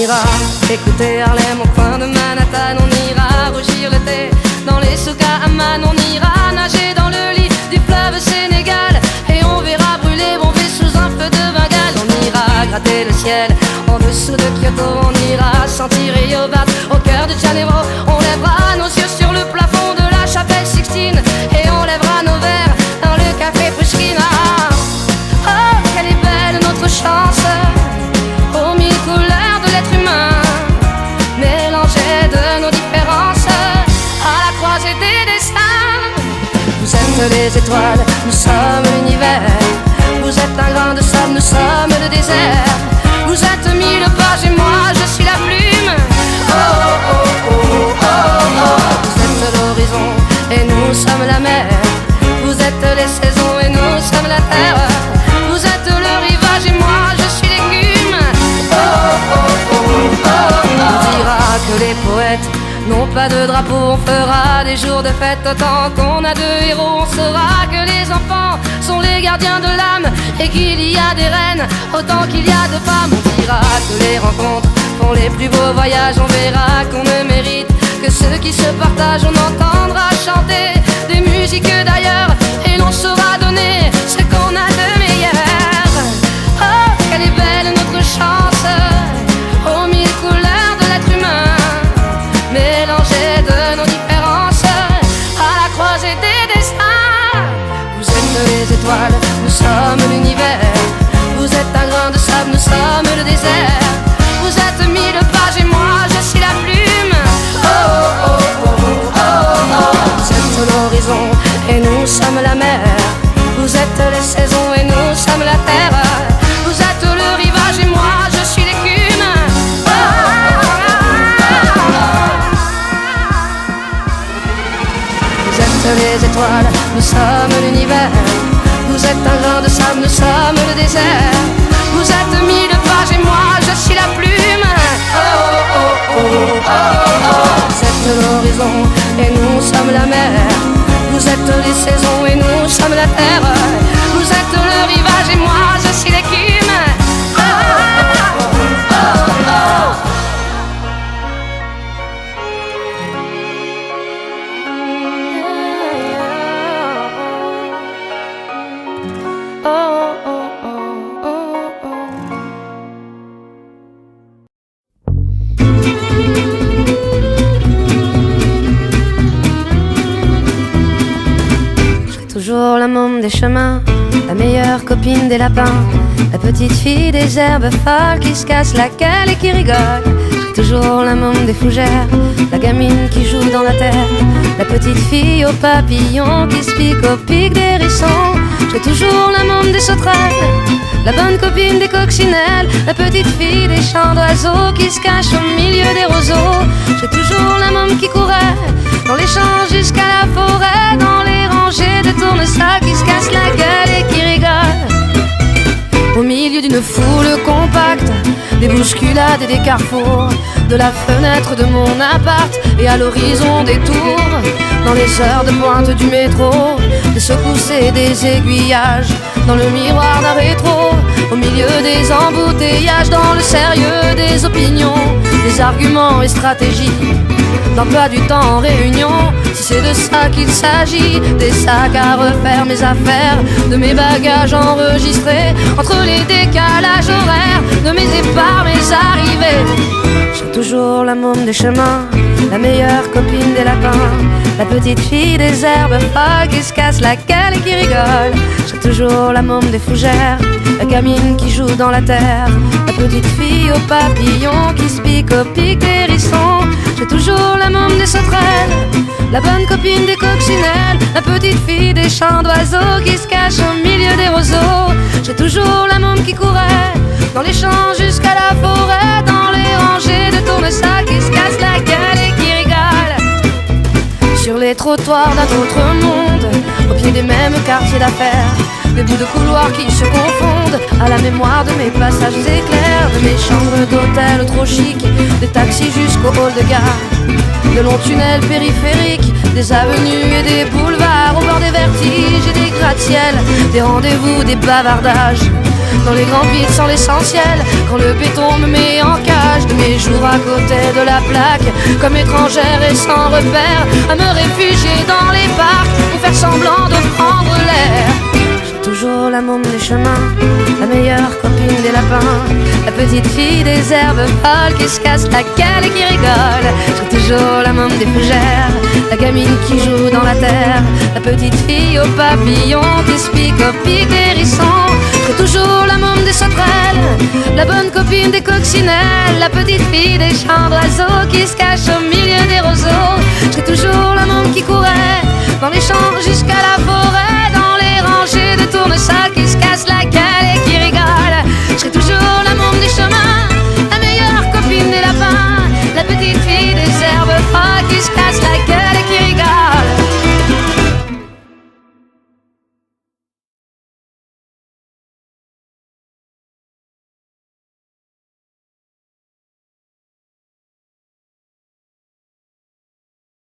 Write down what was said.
ira écouter Harlem au coin de Manhattan. On ira rougir le thé dans les souks à Amman. On ira nager dans le lit du fleuve Sénégal. Et on verra brûler Bombay sous un feu de Bengale. On ira gratter le ciel en dessous de Kyoto. On ira sentir Rio Bat au cœur de Janeiro. On lèvera nos yeux sur le plafond de la chapelle Sixtine. Et on lèvera nos verres dans le café Pushkin. Oh, quelle est belle notre chance, aux mille couleurs de l'être humain, mélangées de nos différences, à la croisée des destins. Vous êtes les étoiles, nous sommes l'univers. Vous êtes un grain de sable, nous sommes le désert. Vous êtes mille pages et moi je suis la plume. Oh, oh, oh, oh, oh, oh. Vous êtes l'horizon et nous sommes la mer. Vous êtes les saisons et nous sommes la terre. Vous êtes le rivage et moi je suis l'écume. Oh, oh, oh, oh, oh. On dira que les poètes n'ont pas de drapeau. On fera des jours de fête autant qu'on a de héros. On saura que les enfants sont les gardiens de l'âme et qu'il y a des reines autant qu'il y a de femmes. On dira que les rencontres font les plus beaux voyages. On verra qu'on ne mérite que ceux qui se partagent. On entendra chanter des musiques d'ailleurs et l'on saura donner ce qu'on a de meilleur. Oh, quelle est belle notre chance, aux mille couleurs de l'être humain, mélangées de nos différences, à la croisée des destins. Vous êtes les étoiles, nous sommes l'univers. Vous êtes un grain de sable, nous sommes le désert. Vous êtes mille pages et moi je suis la plume. Oh, oh, oh, oh, oh, oh. Vous êtes l'horizon et nous sommes la mer. Vous êtes les saisons et nous sommes la terre. Vous êtes le rivage et moi je suis l'écume. Oh, oh, oh, oh. Vous êtes les étoiles, nous sommes l'univers. Vous êtes un grain de sable, nous sommes le désert. Vous êtes mille pages et moi je suis la plume. Oh, oh, oh, oh, oh, oh. Vous êtes l'horizon et nous sommes la mer. Vous êtes les saisons et nous sommes la terre. Vous êtes le rivage et moi je suis l'écume. Oh, oh, oh, oh, oh. Toujours la môme des chemins, la meilleure copine des lapins, la petite fille des herbes folles qui se casse la gueule et qui rigole. J'ai toujours la môme des fougères, la gamine qui joue dans la terre, la petite fille aux papillons qui se pique au pic des hérissons. J'ai toujours la môme des sauterelles, la bonne copine des coccinelles, la petite fille des champs d'oiseaux qui se cache au milieu des roseaux. J'ai toujours la môme qui courait dans les champs jusqu'à la forêt, dans les rangées de tournesols qui se cassent la gueule et qui rigolent. Au milieu d'une foule compacte, des bousculades et des carrefours, de la fenêtre de mon appart et à l'horizon des tours, dans les heures de pointe du métro, des secousses et des aiguillages, dans le miroir d'un rétro, au milieu des embouteillages, dans le sérieux des opinions, des arguments et stratégies, d'emploi du temps en réunion. Si c'est de ça qu'il s'agit, des sacs à refaire, mes affaires, de mes bagages enregistrés, entre les décalages horaires, de mes départs, mes arrivées. J'ai toujours la môme des chemins, la meilleure copine des lapins, la petite fille des herbes folles qui se casse la gueule et qui rigole. J'ai toujours la môme des fougères, la gamine qui joue dans la terre, la petite fille aux papillons qui se pique au pic des hérissons. J'ai toujours la môme des sauterelles, la bonne copine des coccinelles, la petite fille des champs d'oiseaux qui se cache au milieu des roseaux. J'ai toujours la môme qui courait dans les champs jusqu'à la forêt, dans les rangées de tournesols qui se cassent la gueule et qui rigolent. Sur les trottoirs d'un autre monde, au pied des mêmes quartiers d'affaires, des bouts de couloirs qui se confondent à la mémoire de mes passages éclairs, de mes chambres d'hôtel trop chic, des taxis jusqu'au hall de gare, de longs tunnels périphériques, des avenues et des boulevards, au bord des vertiges et des gratte-ciels, des rendez-vous, des bavardages, dans les grands vides sans l'essentiel. Quand le béton me met en cage de mes jours à côté de la plaque, comme étrangère et sans repère, à me réfugier dans les parcs pour faire semblant de prendre l'air. J'ai toujours la môme des chemins, la meilleure copine des lapins, la petite fille des herbes folles qui se casse la gueule et qui rigole. J'ai toujours la môme des fougères, la gamine qui joue dans la terre, la petite fille aux papillons qui se pique au pic des hérissons. J'ai toujours la môme des sauterelles, la bonne copine des coccinelles, la petite fille des champs d'oiseaux qui se cache au milieu